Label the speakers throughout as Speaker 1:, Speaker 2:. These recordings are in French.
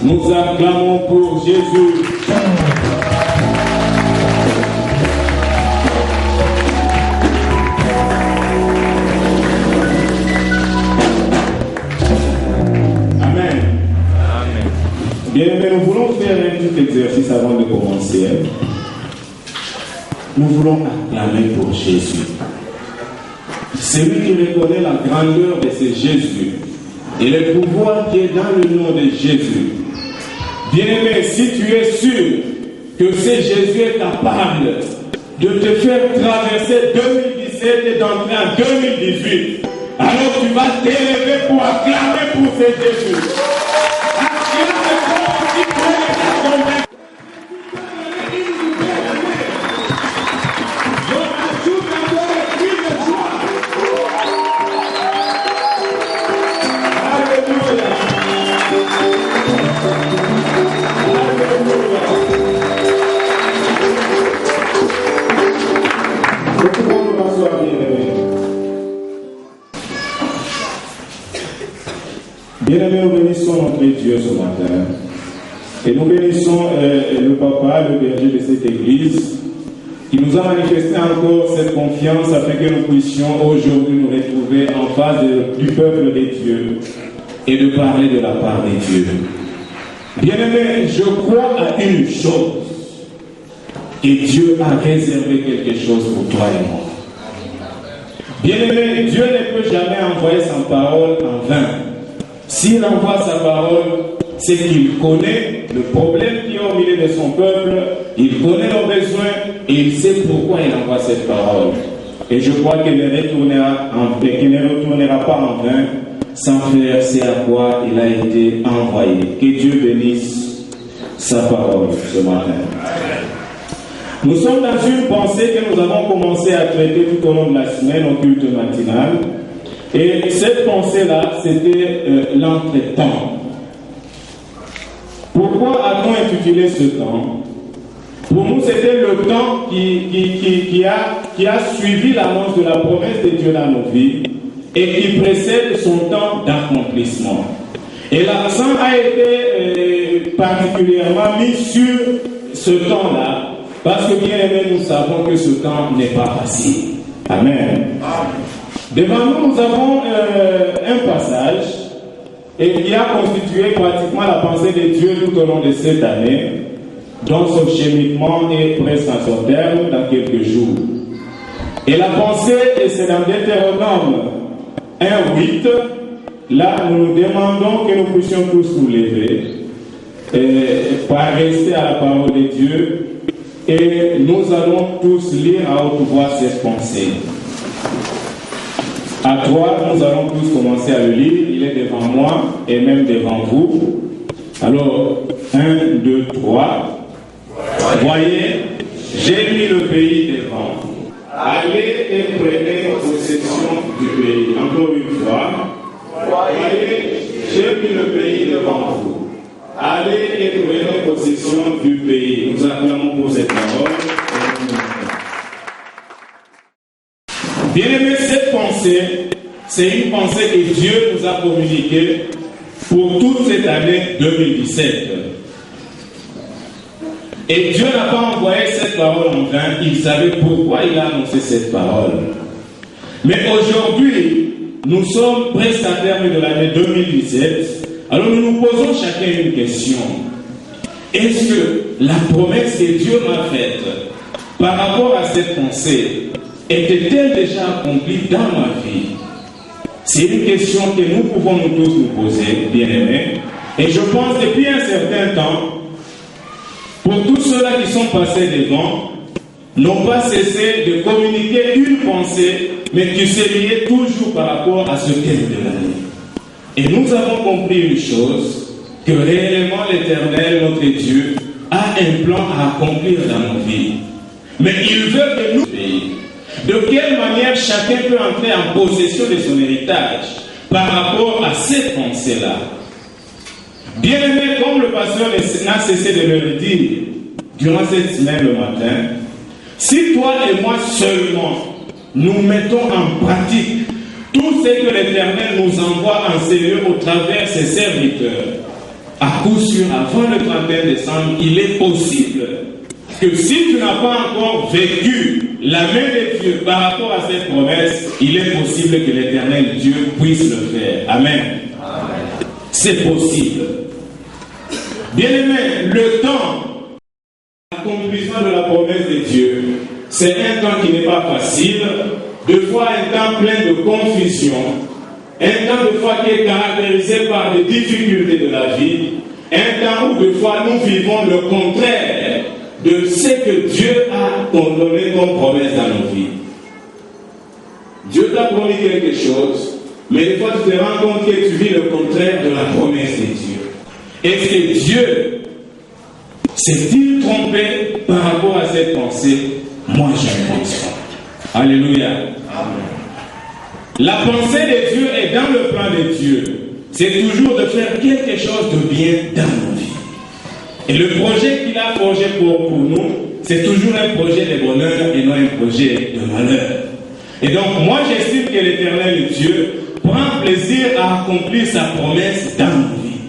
Speaker 1: Nous acclamons pour Jésus. Amen. Bien aimé, nous voulons faire un petit exercice avant de commencer. Nous voulons acclamer pour Jésus. Celui qui reconnaît la grandeur de ce Jésus et le pouvoir qui est dans le nom de Jésus. Bien-aimé, si tu es sûr que ce Jésus est capable de te faire traverser 2017 et d'entrer en 2018, alors tu vas t'élever pour acclamer pour ce Jésus. Acclame comme si tu es convaincu. Bien-aimés, nous bénissons notre Dieu ce matin. Et nous bénissons le papa, le berger de cette église, qui nous a manifesté encore cette confiance afin que nous puissions aujourd'hui nous retrouver en face du peuple de Dieu et de parler de la part de Dieu. Bien-aimés, je crois à une chose, et Dieu a réservé quelque chose pour toi et moi. Bien-aimé, Dieu ne peut jamais envoyer sa parole en vain. S'il envoie sa parole, c'est qu'il connaît le problème qui est au milieu de son peuple, il connaît leurs besoins et il sait pourquoi il envoie cette parole. Et je crois qu'il ne retournera pas en vain sans faire ce à quoi il a été envoyé. Que Dieu bénisse sa parole ce matin. Nous sommes dans une pensée que nous avons commencé à traiter tout au long de la semaine au culte matinal. Et cette pensée-là, c'était l'entretemps. Pourquoi a-t-on intitulé ce temps? Pour nous, c'était le temps qui a suivi l'annonce de la promesse de Dieu dans nos vies et qui précède son temps d'accomplissement. Et l'accent a été particulièrement mis sur ce temps-là, parce que bien aimé, nous savons que ce temps n'est pas facile. Amen. Devant nous, nous avons un passage qui a constitué pratiquement la pensée de Dieu tout au long de cette année, dont son cheminement est presque à son terme dans quelques jours. Et la pensée, c'est dans Deutéronome 1:8. Là, nous nous demandons que nous puissions tous nous lever, pour rester à la parole de Dieu, et nous allons tous lire à haute voix cette pensée. À toi, nous allons tous commencer à le lire. Il est devant moi et même devant vous. Alors, 1, 2, 3. Voyez, j'ai mis le pays devant. Allez et prenez possession du pays. Encore une fois. Voyez, j'ai mis le pays devant vous. Allez et prenez possession du pays. Nous acclamons pour cette parole. Bien-aimé, cette pensée, c'est une pensée que Dieu nous a communiquée pour toute cette année 2017. Et Dieu n'a pas envoyé cette parole en vain, il savait pourquoi il a annoncé cette parole. Mais aujourd'hui, nous sommes presque à terme de l'année 2017, alors nous nous posons chacun une question. Est-ce que la promesse que Dieu m'a faite par rapport à cette pensée était-elle déjà accomplie dans ma vie? C'est une question que nous pouvons nous tous nous poser, bien-aimés. Et je pense depuis un certain temps, pour tous ceux-là qui sont passés devant, n'ont pas cessé de communiquer une pensée, mais qui se liait toujours par rapport à ce thème de l'année. Et nous avons compris une chose, que réellement l'Éternel, notre Dieu, a un plan à accomplir dans nos vies. Mais il veut que nous pays. De quelle manière chacun peut entrer en possession de son héritage par rapport à cette pensée-là? Bien aimé, comme le pasteur n'a cessé de me le dire durant cette semaine le matin, si toi et moi seulement nous mettons en pratique tout ce que l'Éternel nous envoie enseigner au travers de ses serviteurs, à coup sûr, avant le 31 décembre, il est possible que si tu n'as pas encore vécu la main de Dieu par rapport à cette promesse, il est possible que l'Éternel Dieu puisse le faire. Amen. Amen. C'est possible. Bien-aimé, le temps, l'accomplissement de la promesse de Dieu, c'est un temps qui n'est pas facile, deux fois un temps plein de confusion, un temps de fois qui est caractérisé par des difficultés de la vie, un temps où deux fois nous vivons le contraire de ce que Dieu a donné comme promesse dans nos vies. Dieu t'a promis quelque chose, mais des fois tu te rends compte que tu vis le contraire de la promesse de Dieu. Est-ce que Dieu s'est-il trompé par rapport à cette pensée? Moi, je ne pense pas. Alléluia. Amen. La pensée de Dieu est dans le plan de Dieu. C'est toujours de faire quelque chose de bien dans nos vies. Et le projet qu'il a forgé pour nous, c'est toujours un projet de bonheur et non un projet de malheur. Et donc, moi, j'estime que l'Éternel Dieu prend plaisir à accomplir sa promesse dans nos vies.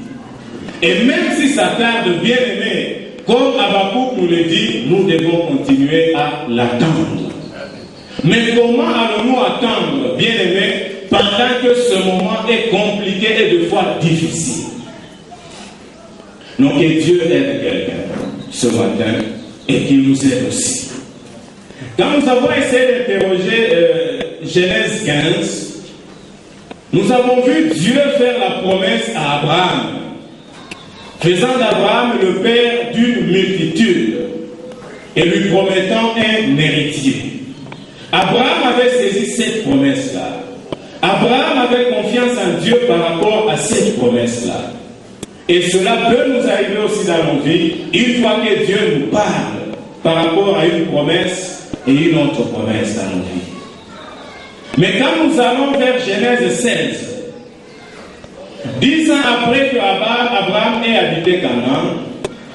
Speaker 1: Et même si ça tarde, bien aimé, comme Habakkuk nous le dit, nous devons continuer à l'attendre. Mais comment allons-nous attendre, bien aimé, pendant que ce moment est compliqué et de fois difficile? Donc, que Dieu aide quelqu'un ce matin et qu'il nous aide aussi. Quand nous avons essayé d'interroger Genèse 15, nous avons vu Dieu faire la promesse à Abraham, faisant d'Abraham le père d'une multitude et lui promettant un héritier. Abraham avait saisi cette promesse-là. Abraham avait confiance en Dieu par rapport à cette promesse-là. Et cela peut nous arriver aussi dans nos vies, une fois que Dieu nous parle par rapport à une promesse et une autre promesse dans nos vies. Mais quand nous allons vers Genèse 16, 10 ans après que Abraham ait habité Canaan,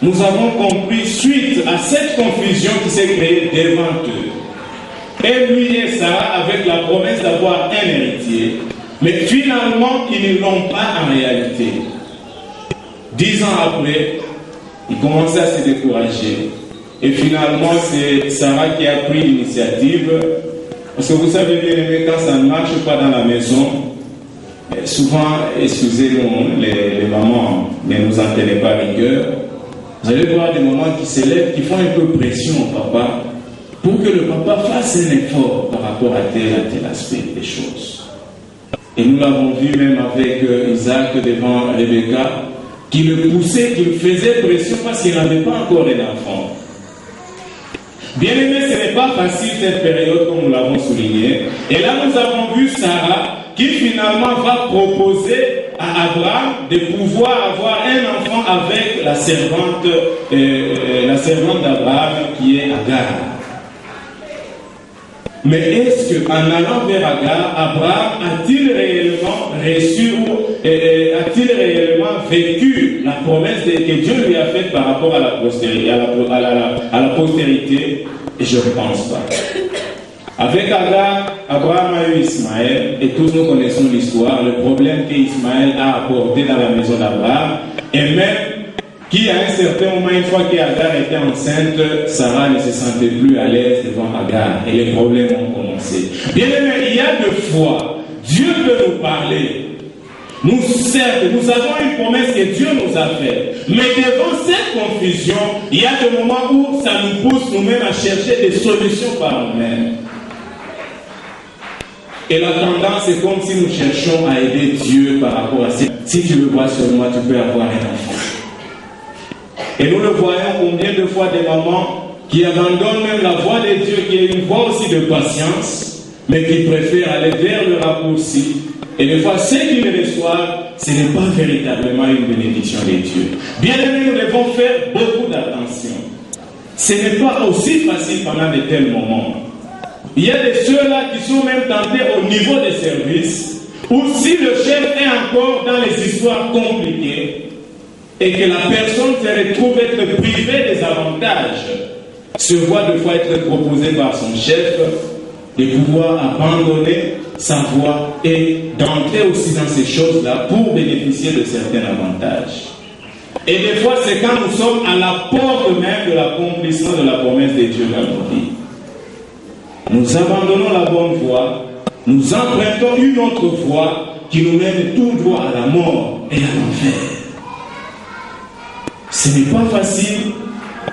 Speaker 1: nous avons compris, suite à cette confusion qui s'est créée devant eux, et lui et Sarah avec la promesse d'avoir un héritier, mais finalement ils ne l'ont pas en réalité. 10 ans après, il commençait à se décourager. Et finalement, c'est Sarah qui a pris l'initiative. Parce que vous savez bien aimé, quand ça ne marche pas dans la maison, souvent, excusez-nous, les mamans, ne nous en tenez pas rigueur. Vous allez voir des mamans qui s'élèvent, qui font un peu pression au papa, pour que le papa fasse un effort par rapport à tel aspect des choses. Et nous l'avons vu même avec Isaac devant Rebecca, qui le poussait, qui le faisait pression parce qu'il n'avait pas encore un enfant. Bien aimé, ce n'est pas facile cette période comme nous l'avons souligné. Et là, nous avons vu Sarah qui finalement va proposer à Abraham de pouvoir avoir un enfant avec la servante d'Abraham qui est Agar. Mais est-ce qu'en allant vers Agar, Abraham a-t-il réellement reçu ou a-t-il réellement vécu la promesse que Dieu lui a faite par rapport à la postérité, à la postérité? Et je ne pense pas. Avec Agar, Abraham a eu Ismaël, et tous nous connaissons l'histoire, le problème qu'Ismaël a apporté dans la maison d'Abraham, et même qui à un certain moment, une fois qu'Agar était enceinte, Sarah ne se sentait plus à l'aise devant Agar, et les problèmes ont commencé. Bien aimé, il y a deux fois, Dieu peut nous parler. Certes, nous avons une promesse que Dieu nous a faite, mais devant cette confusion, il y a des moments où ça nous pousse nous-mêmes à chercher des solutions par nous-mêmes. Et la tendance est comme si nous cherchions à aider Dieu par rapport à ça. Si tu le vois sur moi, tu peux avoir un enfant. Et nous le voyons combien de fois des mamans qui abandonnent même la voie de Dieu, qui est une voie aussi de patience, mais qui préfèrent aller vers le raccourci. Et des fois, ce qu'ils reçoivent, ce n'est pas véritablement une bénédiction de Dieu. Bien aimé, nous devons faire beaucoup d'attention. Ce n'est pas aussi facile pendant de tels moments. Il y a des ceux-là qui sont même tentés au niveau des services, où si le chef est encore dans les histoires compliquées, et que la personne se retrouve être privée des avantages, se voit de fois être proposé par son chef de pouvoir abandonner sa voie et d'entrer aussi dans ces choses-là pour bénéficier de certains avantages. Et des fois, c'est quand nous sommes à la porte même de l'accomplissement de la promesse de Dieu dans nos vies. Nous abandonnons la bonne voie, nous empruntons une autre voie qui nous mène tout droit à la mort et à l'enfer. Ce n'est pas facile.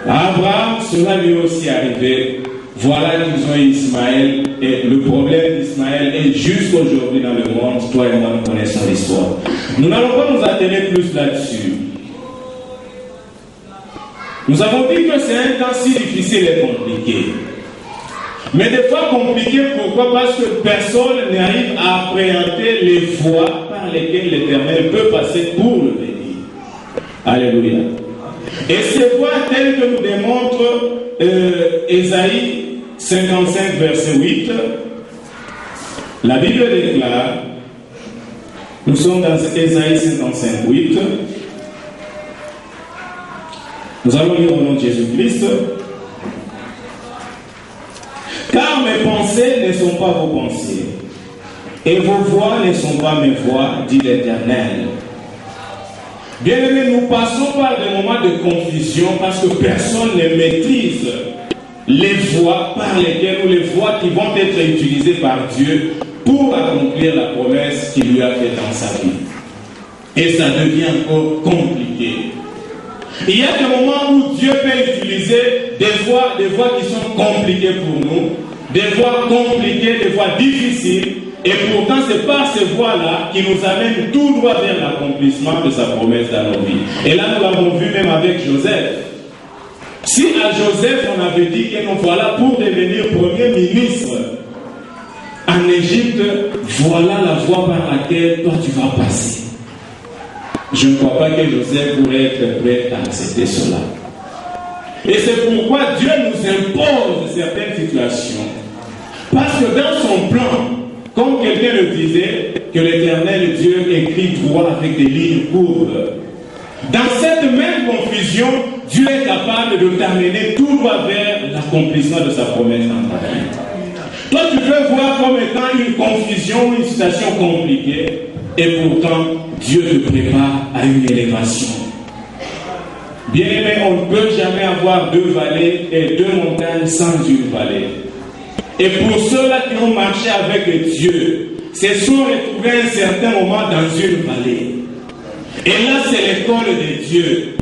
Speaker 1: À Abraham, cela lui est aussi arrivé. Voilà qu'ils ont eu Ismaël, et le problème d'Ismaël est jusqu'aujourd'hui dans le monde. Toi et moi, nous connaissons l'histoire. Nous n'allons pas nous atteler plus là-dessus. Nous avons dit que c'est un temps si difficile et compliqué. Mais des fois compliqué, pourquoi? Parce que personne n'arrive à appréhender les voies par lesquelles l'Éternel peut passer pour le bénir. Alléluia. Et ces voies telles que nous démontre Ésaïe 55, verset 8, la Bible déclare, nous sommes dans Ésaïe 55, 8, nous allons lire au nom de Jésus-Christ. Car mes pensées ne sont pas vos pensées, et vos voix ne sont pas mes voix, dit l'Éternel. Bien-aimés, nous passons par des moments de confusion parce que personne ne maîtrise les voies par lesquelles, ou les voies qui vont être utilisées par Dieu pour accomplir la promesse qu'il lui a faite dans sa vie. Et ça devient encore compliqué. Il y a des moments où Dieu peut utiliser des voies qui sont compliquées pour nous, des voies compliquées, des voies difficiles, et pourtant c'est par ces voies-là qui nous amènent tout droit vers l'accomplissement de sa promesse dans nos vies. Et là nous l'avons vu même avec Joseph. Si à Joseph on avait dit que nous voilà pour devenir premier ministre en Égypte, voilà la voie par laquelle toi tu vas passer. Je ne crois pas que Joseph pourrait être prêt à accepter cela. Et c'est pourquoi Dieu nous impose certaines situations. Parce que dans son plan, comme quelqu'un le disait, que l'Éternel Dieu écrit droit avec des lignes courbes. Dans cette même confusion, Dieu est capable de t'amener tout droit vers l'accomplissement de sa promesse dans ta vie. Toi, tu peux voir comme étant une confusion, une situation compliquée, et pourtant, Dieu te prépare à une élévation. Bien aimé, on ne peut jamais avoir deux vallées et deux montagnes sans une vallée. Et pour ceux-là qui ont marché avec Dieu, se sont retrouvés à un certain moment dans une vallée. Et là, c'est l'école de Dieu.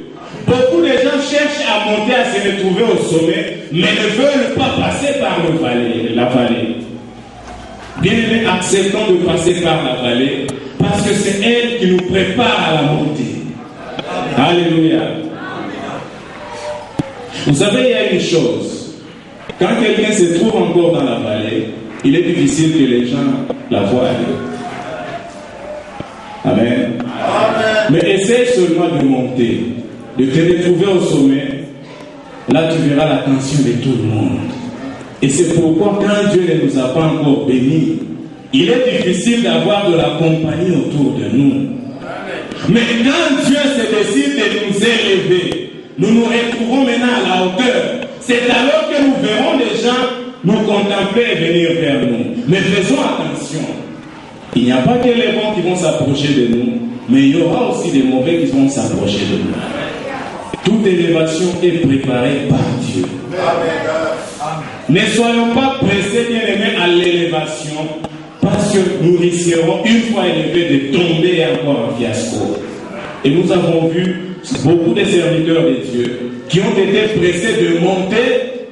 Speaker 1: Beaucoup de gens cherchent à monter, à se retrouver au sommet, mais ne veulent pas passer par la vallée. Bien aimé, acceptons de passer par la vallée, parce que c'est elle qui nous prépare à la montée. Alléluia. Vous savez, il y a une chose. Quand quelqu'un se trouve encore dans la vallée, il est difficile que les gens la voient aller. Amen. Amen. Mais essaie seulement de monter, de te retrouver au sommet. Là, tu verras l'attention de tout le monde. Et c'est pourquoi, quand Dieu ne nous a pas encore bénis, il est difficile d'avoir de la compagnie autour de nous. Mais quand Dieu se décide de nous élever, nous nous retrouvons maintenant à la hauteur. C'est alors que nous verrons des gens nous contempler et venir vers nous. Mais faisons attention. Il n'y a pas que les bons qui vont s'approcher de nous, mais il y aura aussi des mauvais qui vont s'approcher de nous. Toute élévation est préparée par Dieu. Ne soyons pas pressés, bien aimés, à l'élévation, parce que nous risquerons, une fois élevés, de tomber encore en fiasco. Et nous avons vu beaucoup de serviteurs de Dieu qui ont été pressés de monter,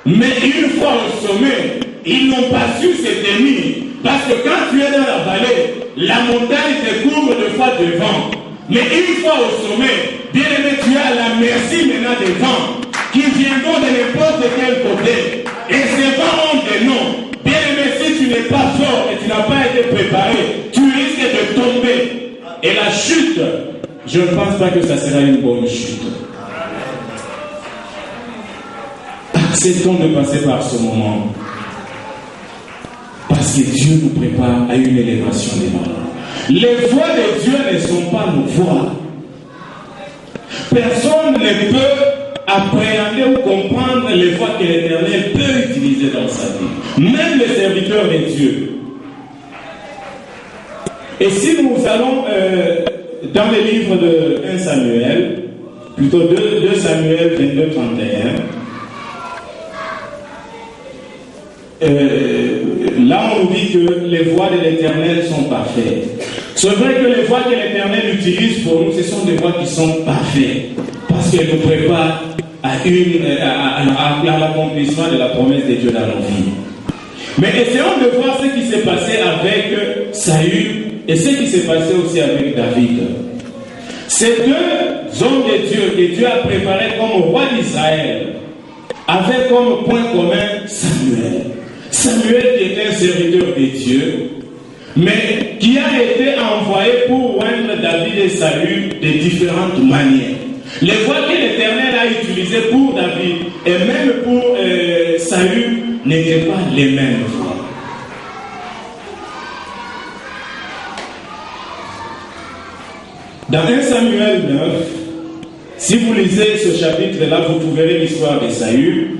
Speaker 1: mais une fois au sommet, ils n'ont pas su se tenir. Parce que quand tu es dans la vallée, la montagne te couvre de fois devant. Mais une fois au sommet, bien aimé, tu es à la merci maintenant des vents qui viendront de n'importe quel côté. Et ces vents ont des noms. Bien aimé, si tu n'es pas fort et tu n'as pas été préparé, tu risques de tomber. Et la chute, je ne pense pas que ça sera une bonne chute. Acceptons de passer par ce moment. Parce que Dieu nous prépare à une élévation des malades. Les voies de Dieu ne sont pas nos voies. Personne ne peut appréhender ou comprendre les voies que l'Éternel peut utiliser dans sa vie. Même les serviteurs de Dieu. Et si nous allons dans le livre de 1 Samuel, plutôt 2 Samuel 22, 31. Là, on nous dit que les voies de l'Éternel sont parfaites. C'est vrai que les voies que l'Éternel utilise pour nous, ce sont des voies qui sont parfaites, parce qu'elles nous préparent à l'accomplissement de la promesse de Dieu dans nos vies. Mais essayons de voir ce qui s'est passé avec Saül et ce qui s'est passé aussi avec David. Ces 2 hommes de Dieu que Dieu a préparés comme roi d'Israël avaient comme point commun Samuel. Samuel qui était un serviteur de Dieu, mais qui a été envoyé pour oindre David et Saül de différentes manières. Les voies que l'Éternel a utilisées pour David et même pour Saül n'étaient pas les mêmes voies. Dans 1 Samuel 9, si vous lisez ce chapitre-là, vous trouverez l'histoire de Saül.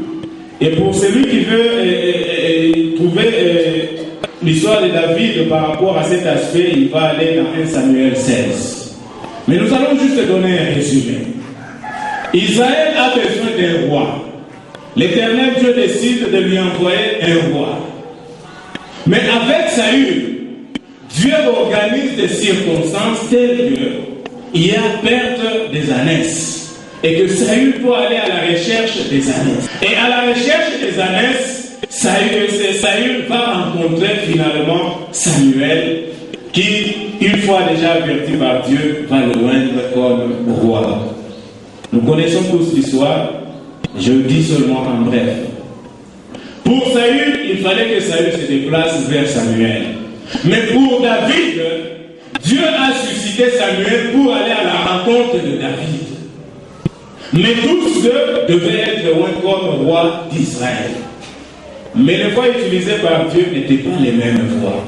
Speaker 1: Et pour celui qui veut trouver l'histoire de David par rapport à cet aspect, il va aller dans 1 Samuel 16. Mais nous allons juste donner un résumé. Israël a besoin d'un roi. L'Éternel Dieu décide de lui envoyer un roi. Mais avec Saül, Dieu organise des circonstances telles qu'il y a perte des ânesses. Et que Saül doit aller à la recherche des ânesses. Et à la recherche des ânesses, Saül va rencontrer finalement Samuel, qui, une fois déjà averti par Dieu, va le oindre comme roi. Nous connaissons tous l'histoire, je le dis seulement en bref. Pour Saül, il fallait que Saül se déplace vers Samuel. Mais pour David, Dieu a suscité Samuel pour aller à la rencontre de David. Mais tous deux devaient être oints comme roi d'Israël. Mais les voies utilisées par Dieu n'étaient pas les mêmes voies.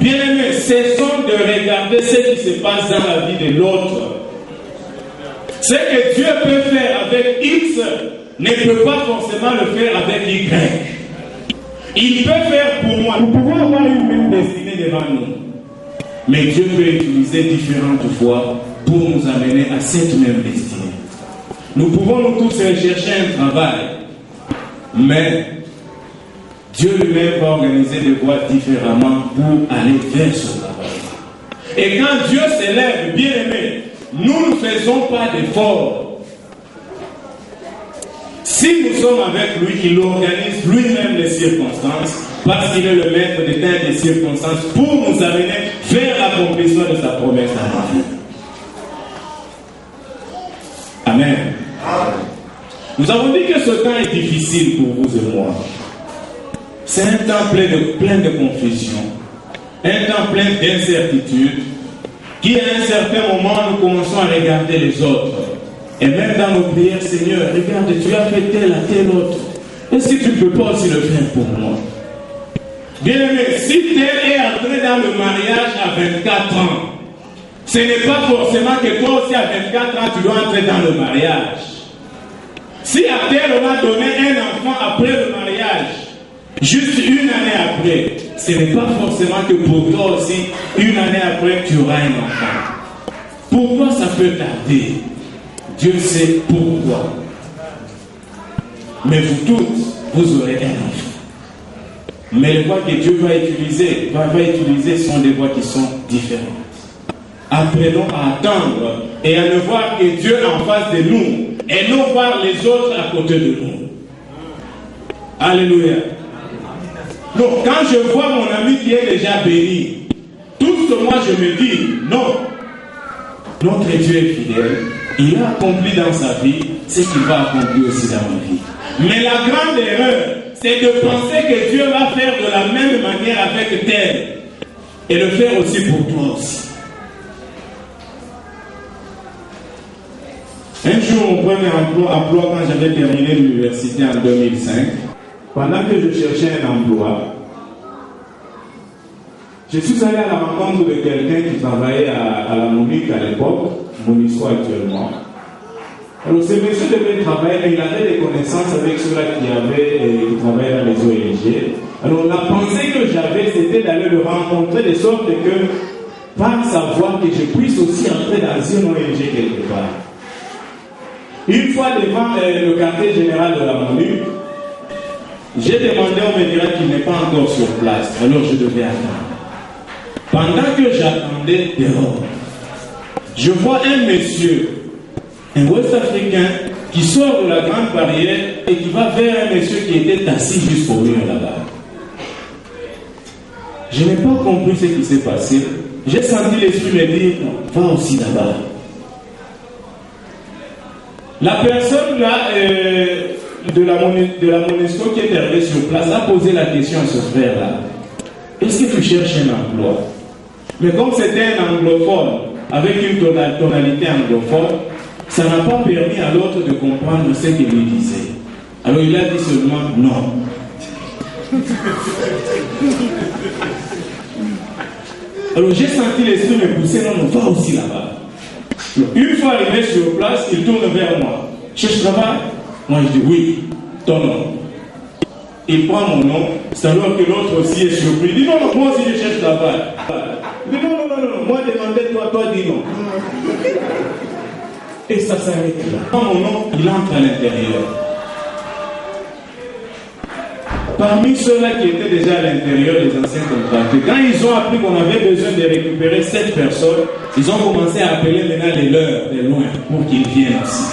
Speaker 1: Bien-aimés, cessons de regarder ce qui se passe dans la vie de l'autre. Ce que Dieu peut faire avec X ne peut pas forcément le faire avec Y. Il peut faire pour moi. Nous pouvons avoir une même destinée devant nous. Mais Dieu peut utiliser différentes voies pour nous amener à cette même destinée. Nous pouvons nous tous rechercher un travail, mais Dieu lui-même va organiser des voies différemment pour aller vers ce travail. Et quand Dieu s'élève, bien aimé, nous ne faisons pas d'efforts. Si nous sommes avec lui, il organise lui-même les circonstances, parce qu'il est le maître des temps des circonstances, pour nous amener vers l'accomplissement de sa promesse dans la vie. Amen. Nous avons dit que ce temps est difficile pour vous et moi. C'est un temps plein de confusion, un temps plein d'incertitude, qui à un certain moment nous commençons à regarder les autres. Et même dans nos prières, Seigneur, regarde, tu as fait tel à tel autre. Est-ce que tu ne peux pas aussi le faire pour moi? Bien-aimé, si tel est entré dans le mariage à 24 ans, ce n'est pas forcément que toi aussi à 24 ans, tu dois entrer dans le mariage. Si à tel on a donné un enfant après le mariage, juste une année après, ce n'est pas forcément que pour toi aussi, une année après, tu auras un enfant. Pour toi, ça peut tarder. Dieu sait pourquoi. Mais vous toutes, vous aurez un enfant. Mais les voies que Dieu va utiliser sont des voies qui sont différentes. Apprenons à attendre et à ne voir que Dieu en face de nous et non voir les autres à côté de nous. Alléluia. Donc quand je vois mon ami qui est déjà béni, tout ce moi je me dis, non, notre Dieu est fidèle, il a accompli dans sa vie ce qu'il va accomplir aussi dans ma vie. Mais la grande erreur, c'est de penser que Dieu va faire de la même manière avec tel et le faire aussi pour toi aussi. Un jour, mon premier emploi quand j'avais terminé l'université en 2005, pendant que je cherchais un emploi, je suis allé à la rencontre de quelqu'un qui travaillait à la Monique à l'époque, Monisco actuellement. Alors ce monsieur devait travailler, mais il avait des connaissances avec ceux-là qui travaillaient dans les ONG. Alors la pensée que j'avais, c'était d'aller le rencontrer de sorte que, par sa voix, que je puisse aussi entrer dans une ONG quelque part. Une fois devant le quartier général de la MONUC, j'ai demandé, on me dira qu'il n'est pas encore sur place. Alors je devais attendre. Pendant que j'attendais dehors, je vois un monsieur, un Ouest-Africain, qui sort de la grande barrière et qui va vers un monsieur qui était assis juste au mur là-bas. Je n'ai pas compris ce qui s'est passé. J'ai senti l'esprit me dire, va aussi là-bas. La personne là, de la MONUSCO qui est arrivée sur place a posé la question à ce frère-là. Est-ce que tu cherches un emploi? Mais comme c'était un anglophone, avec une tonalité anglophone, ça n'a pas permis à l'autre de comprendre ce qu'il lui disait. Alors il a dit seulement non. Alors j'ai senti l'esprit me pousser, non, on va aussi là-bas. Une fois arrivé sur place, il tourne vers moi. Cherche travail? Moi je dis oui, ton nom. Il prend mon nom, c'est alors que l'autre aussi est surpris. Il dit non, non, moi aussi je cherche travail. Il dit non, non, non, non, moi demandais toi dis non. Et ça s'arrête là. Quand mon nom, il entre à l'intérieur. Parmi ceux-là qui étaient déjà à l'intérieur, les anciens contractés, quand ils ont appris qu'on avait besoin de récupérer 7 personnes, ils ont commencé à appeler maintenant les leurs, de loin, pour qu'ils viennent ici.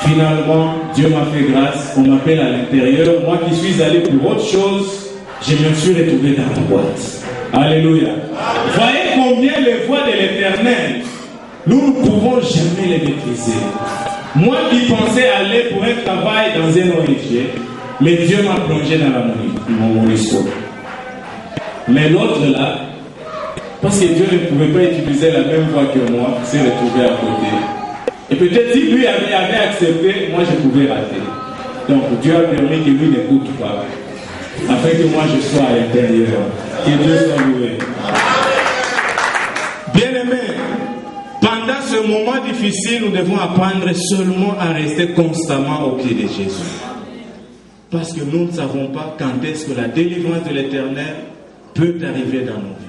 Speaker 1: Finalement, Dieu m'a fait grâce, on m'appelle à l'intérieur. Moi qui suis allé pour autre chose, je me suis retrouvé dans la boîte. Alléluia. Voyez combien les voies de l'Éternel, nous ne pouvons jamais les maîtriser. Moi qui pensais aller pour un travail dans un ONG, mais Dieu m'a plongé dans la MONUSCO. Mais l'autre là, parce que Dieu ne pouvait pas utiliser la même voie que moi, s'est retrouvé à côté. Et peut-être si lui avait accepté, moi je pouvais rater. Donc Dieu a permis que lui n'écoute pas, afin que moi je sois à l'intérieur. Que Dieu soit loué. Bien-aimés, pendant ce moment difficile, nous devons apprendre seulement à rester constamment au pied de Jésus. Parce que nous ne savons pas quand est-ce que la délivrance de l'Éternel peut arriver dans nos vies.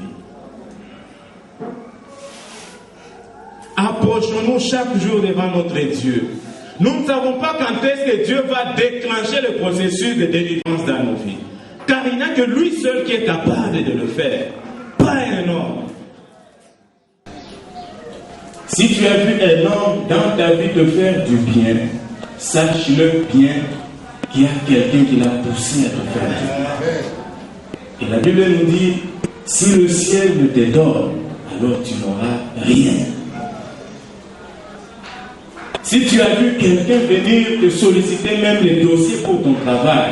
Speaker 1: Approchons-nous chaque jour devant notre Dieu. Nous ne savons pas quand est-ce que Dieu va déclencher le processus de délivrance dans nos vies. Car il n'y a que lui seul qui est capable de le faire. Pas un homme. Si tu as vu un homme dans ta vie te faire du bien, sache-le bien qu'il y a quelqu'un qui l'a poussé à te faire du bien. Et la Bible nous dit, si le ciel ne te donne, alors tu n'auras rien. Si tu as vu quelqu'un venir te solliciter même les dossiers pour ton travail,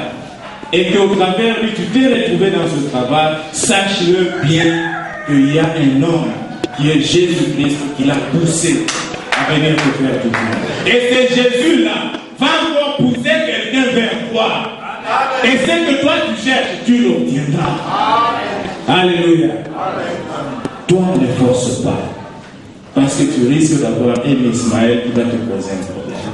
Speaker 1: et qu'au travers lui tu t'es retrouvé dans ce travail, sache-le bien qu'il y a un homme qui est Jésus-Christ qui l'a poussé à venir te faire du bien. Et c'est Jésus-là va encore pousser quelqu'un vers toi. Et ce que toi tu cherches, tu l'obtiendras. Alléluia. Toi ne force pas. Parce que tu risques d'avoir un Ismaël qui va te poser un problème.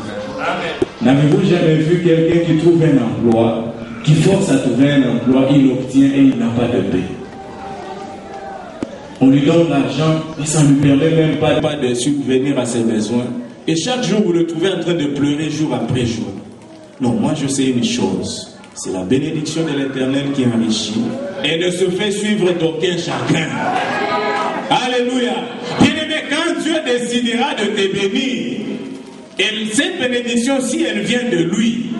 Speaker 1: N'avez-vous jamais vu quelqu'un qui trouve un emploi, qui force à trouver un emploi, il l'obtient et il n'a pas de paix? On lui donne l'argent et ça ne lui permet même pas de subvenir à ses besoins. Et chaque jour, vous le trouvez en train de pleurer jour après jour. Non, moi je sais une chose. C'est la bénédiction de l'Éternel qui enrichit et ne se fait suivre d'aucun chagrin. Alléluia. Bien-aimé, quand Dieu décidera de te bénir, et cette bénédiction, si elle vient de lui,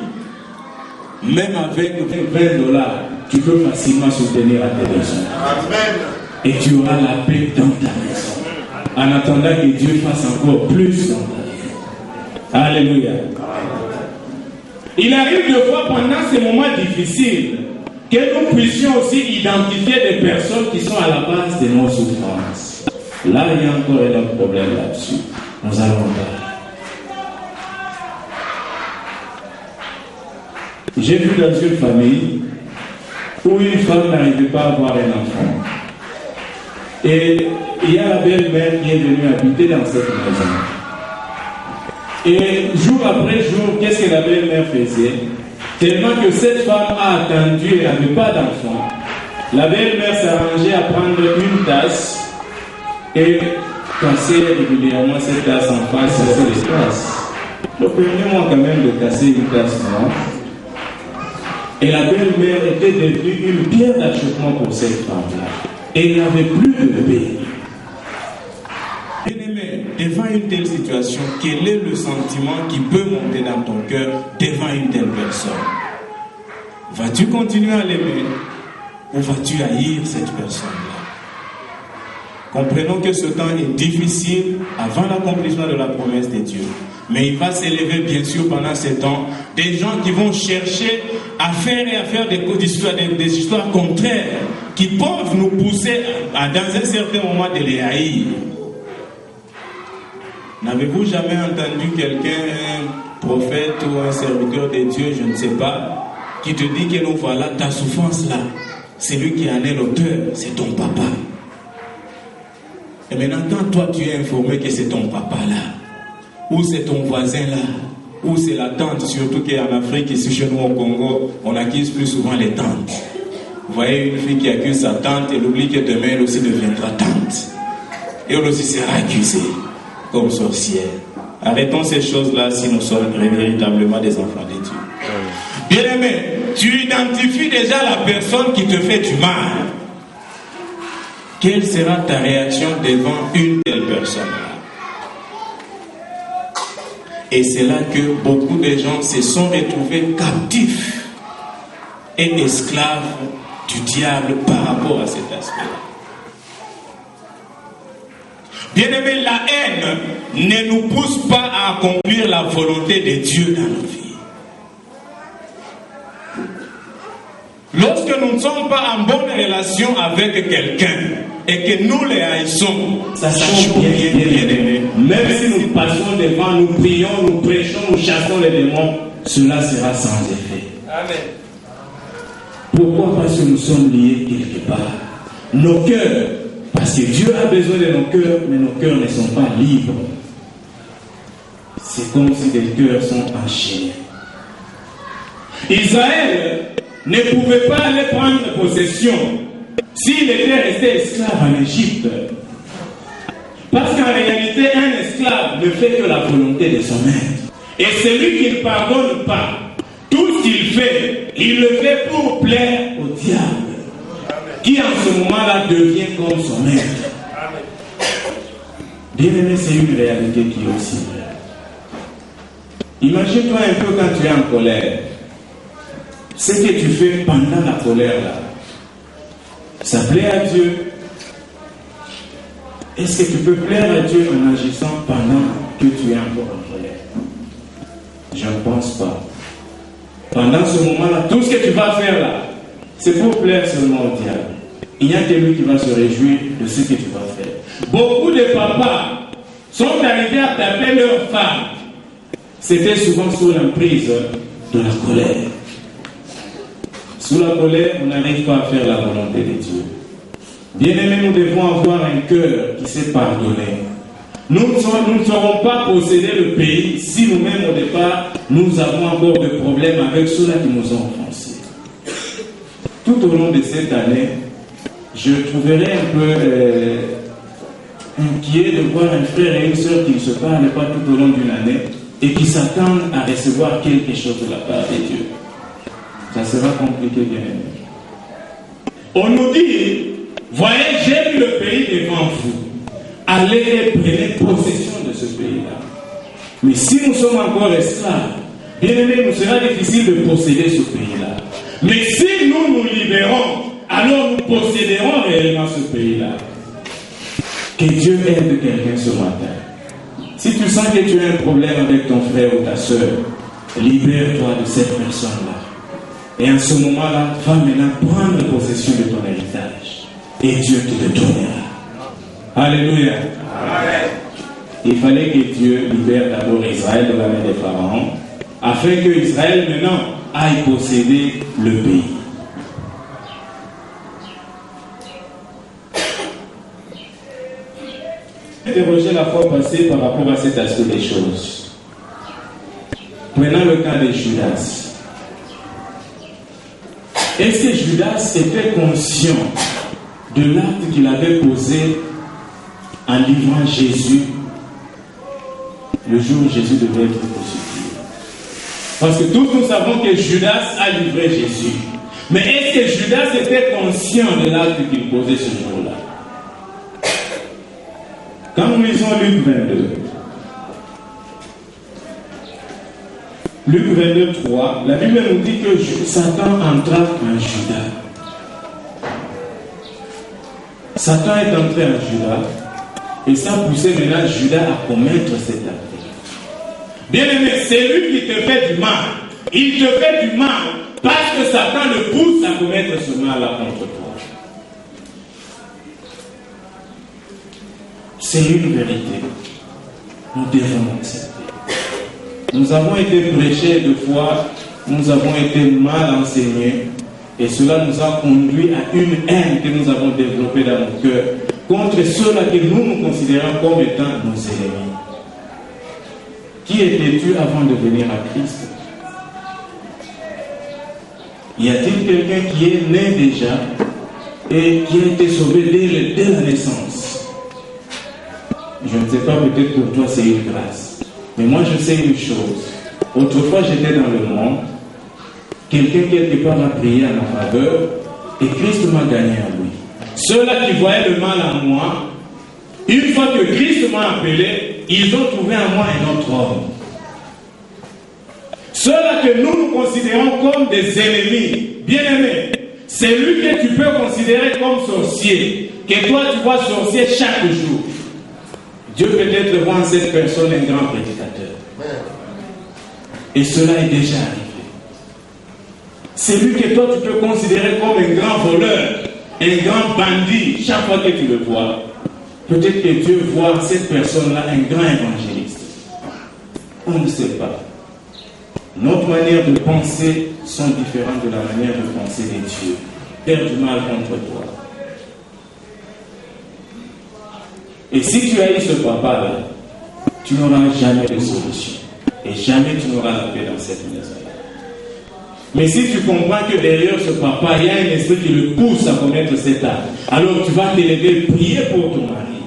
Speaker 1: même avec $20, tu peux facilement soutenir à tes besoins. Amen. Et tu auras la paix dans ta maison. En attendant que Dieu fasse encore plus dans ta vie. Alléluia. Il arrive de fois pendant ces moments difficiles que nous puissions aussi identifier des personnes qui sont à la base de nos souffrances. Là, il y a encore un autre problème là-dessus. Nous allons voir. J'ai vu dans une famille où une femme n'arrivait pas à avoir un enfant. Et il y a la belle-mère qui est venue habiter dans cette maison. Et jour après jour, qu'est-ce que la belle-mère faisait? Tellement que cette femme a attendu et n'avait pas d'enfant. La belle-mère s'arrangeait à prendre une tasse et casser régulièrement cette tasse en face de les tasses. Le permis-moi quand même de casser une place noire. Et la belle-mère était devenue une pierre d'achoppement pour cette femme-là. Et il n'avait plus de paix. Bien-aimé, devant une telle situation, quel est le sentiment qui peut monter dans ton cœur devant une telle personne? Vas-tu continuer à l'aimer ou vas-tu haïr cette personne-là? Comprenons que ce temps est difficile avant l'accomplissement de la promesse de Dieu. Mais il va s'élever bien sûr pendant ce temps des gens qui vont chercher à faire des histoires contraires qui peuvent nous pousser dans un certain moment de les haïr. N'avez-vous jamais entendu quelqu'un, un prophète ou un serviteur de Dieu, je ne sais pas, qui te dit que nous voilà ta souffrance là, c'est lui qui en est l'auteur, c'est ton papa. Et maintenant, quand toi tu es informé que c'est ton papa là, ou c'est ton voisin là, ou c'est la tante, surtout qu'en Afrique, ici chez nous au Congo, on accuse plus souvent les tantes. Vous voyez une fille qui accuse sa tante, elle oublie que demain elle aussi deviendra tante. Et elle aussi sera accusée comme sorcière. Arrêtons ces choses-là si nous sommes véritablement des enfants de Dieu. Bien-aimé, tu identifies déjà la personne qui te fait du mal. Quelle sera ta réaction devant une telle personne? Et c'est là que beaucoup de gens se sont retrouvés captifs et esclaves du diable par rapport à cet aspect-là. Bien-aimé, la haine ne nous pousse pas à accomplir la volonté de Dieu dans nos vies. Lorsque nous ne sommes pas en bonne relation avec quelqu'un et que nous les haïssons, ça change bien. Même si nous passons devant, nous prions, nous prêchons, nous chassons les démons, cela sera sans effet. Amen. Pourquoi? Parce que nous sommes liés quelque part. Nos cœurs, parce que Dieu a besoin de nos cœurs, mais nos cœurs ne sont pas libres. C'est comme si les cœurs sont enchaînés. Israël ne pouvait pas aller prendre possession s'il était resté esclave en Égypte. Parce qu'en réalité, un esclave ne fait que la volonté de son maître. Et celui qui ne pardonne pas, tout ce qu'il fait, il le fait pour plaire au diable, qui en ce moment-là devient comme son maître. Bien-aimé, c'est une réalité qui est aussi vraie. Imagine-toi un peu quand tu es en colère. Ce que tu fais pendant la colère là, ça plaît à Dieu? Est-ce que tu peux plaire à Dieu en agissant pendant que tu es encore en colère? Je ne pense pas. Pendant ce moment-là, tout ce que tu vas faire là, c'est pour plaire seulement au diable. Il n'y a que lui qui va se réjouir de ce que tu vas faire. Beaucoup de papas sont arrivés à taper leurs femmes. C'était souvent sous l'emprise de la colère. Sous la colère, on n'arrive pas à faire la volonté de Dieu. Bien-aimés, nous devons avoir un cœur qui sait pardonner. Nous ne saurons pas posséder le pays si nous-mêmes au départ, nous avons encore des problèmes avec ceux-là qui nous ont offensés. Tout au long de cette année, je trouverai un peu inquiet de voir un frère et une soeur qui ne se parlent pas tout au long d'une année et qui s'attendent à recevoir quelque chose de la part de Dieu. Ça sera compliqué, bien aimé. On nous dit, voyez, j'ai mis le pays devant vous. Allez et prenez possession de ce pays-là. Mais si nous sommes encore esclaves, bien aimé, nous sera difficile de posséder ce pays-là. Mais si nous nous libérons, alors nous posséderons réellement ce pays-là. Que Dieu aide quelqu'un ce matin. Si tu sens que tu as un problème avec ton frère ou ta soeur, libère-toi de cette personne-là. Et en ce moment-là, va maintenant prendre possession de ton héritage. Et Dieu te le donnera. Alléluia. Amen. Il fallait que Dieu libère d'abord Israël de la main des pharaons, afin que Israël maintenant aille posséder le pays. J'ai interrogé la fois passée par rapport à cet aspect des choses. Prenons le cas de Judas. Est-ce que Judas était conscient de l'acte qu'il avait posé en livrant Jésus le jour où Jésus devait être crucifié. Parce que tous nous savons que Judas a livré Jésus. Mais est-ce que Judas était conscient de l'acte qu'il posait ce jour-là? Quand nous lisons Luc 22, Luc 22, 3, la Bible nous dit que Satan entra en Judas. Satan est entré en Judas et ça poussait maintenant Judas à commettre cet acte. Bien aimé, c'est lui qui te fait du mal. Il te fait du mal parce que Satan le pousse à commettre ce mal-là contre toi. C'est une vérité. Nous devons l'accepter. Nous avons été prêchés de foi, nous avons été mal enseignés, et cela nous a conduit à une haine que nous avons développée dans nos cœurs contre ceux-là que nous considérons comme étant nos ennemis. Qui étais-tu avant de venir à Christ? Y a-t-il quelqu'un qui est né déjà et qui a été sauvé dès la naissance? Je ne sais pas, peut-être pour toi c'est une grâce. Mais moi je sais une chose. Autrefois j'étais dans le monde, quelqu'un quelque part m'a prié en ma faveur et Christ m'a gagné à lui. Ceux-là qui voyaient le mal en moi, une fois que Christ m'a appelé, ils ont trouvé en moi un autre homme. Ceux-là que nous considérons comme des ennemis, bien-aimés, c'est lui que tu peux considérer comme sorcier, que toi tu vois sorcier chaque jour. Dieu peut-être voit en cette personne un grand prédicateur. Et cela est déjà arrivé. C'est lui que toi tu peux considérer comme un grand voleur, un grand bandit, chaque fois que tu le vois. Peut-être que Dieu voit en cette personne-là un grand évangéliste. On ne sait pas. Notre manière de penser sont différentes de la manière de penser des dieux. Faire du mal contre toi. Et si tu as eu ce papa-là, tu n'auras jamais de solution. Et jamais tu n'auras la paix dans cette maison-là. Mais si tu comprends que derrière ce papa, il y a un esprit qui le pousse à commettre cet acte, alors tu vas te lever, prier pour ton mari.